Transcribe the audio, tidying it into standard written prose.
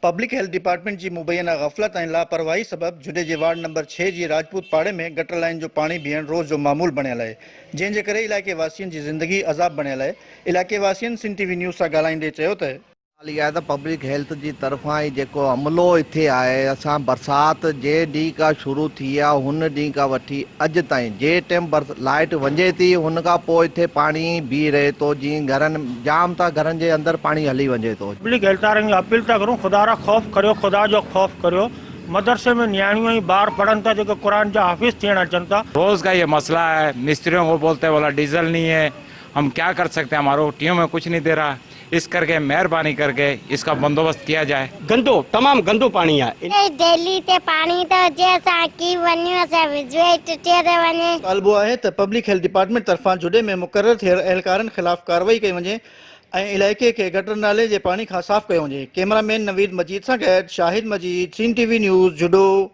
Public health department की मुबैना गफलत ऐं लापरवाही सबब जुडे जे वार्ड नंबर 6 जी राजपूत पाड़े में गटर लाइन जो पानी बीहण रोज़ जो मामूल बनियल है, जंहिंजे करे इलाइक़े वासियुनि जी ज़िंदगी अज़ाब बनियल है। इलाइक़े वासियुनि सिंध टीवी न्यूज़ सां ॻाल्हाईंदे चयो त इहा त पब्लिक हेल्थ जी तरफ़ां ई जेको अमलो इथे आहे, असां बरसाति जे ॾींहुं खां शुरू थी आहे हुन ॾींहुं खां वठी अॼु ताईं जे टाइम लाइट वञे थी हुन खां पोइ इथे पाणी बीह रहे थो। जीअं घरनि जाम था घरनि जे अंदरि पाणी हली वञे थो। पब्लिक हेल्थ वारनि खे अपील था करूं, खुदा रा ख़ौफ़ करियो, खुदा जो ख़ौफ़ करियो। मदरसे में न्याणियों ही ॿार पढ़नि था जेके कुरान जा हाफ़िज़ थियण अचनि था। रोज का ये मसला है। मिस्त्रियों को बोलते हैं बोला डीजल नहीं है, हम क्या कर सकते हैं, हमारे टीम में कुछ नहीं दे रहा। इस करके मेहरबानी करके इसका बंदोबस्त किया जाए। गंदो तमाम गंदो पानी है। दिल्ली ते पानी तो जैसा की वन्यो से विजुए टुटे दे वने। तालबो आहे त पब्लिक हेल्थ डिपार्टमेंट तरफ़ां जुडे में मुक़रर थियल एहलकारनि ख़िलाफ़ कार्रवाई कई वञे ऐं इलाइक़े खे गटर नाले जे पानी खां साफ़ कयो वञे। कैमरामैन नवीद मजीद सां गॾु शाहिद मजीद, सिंध टीवी न्यूज़ जुडो।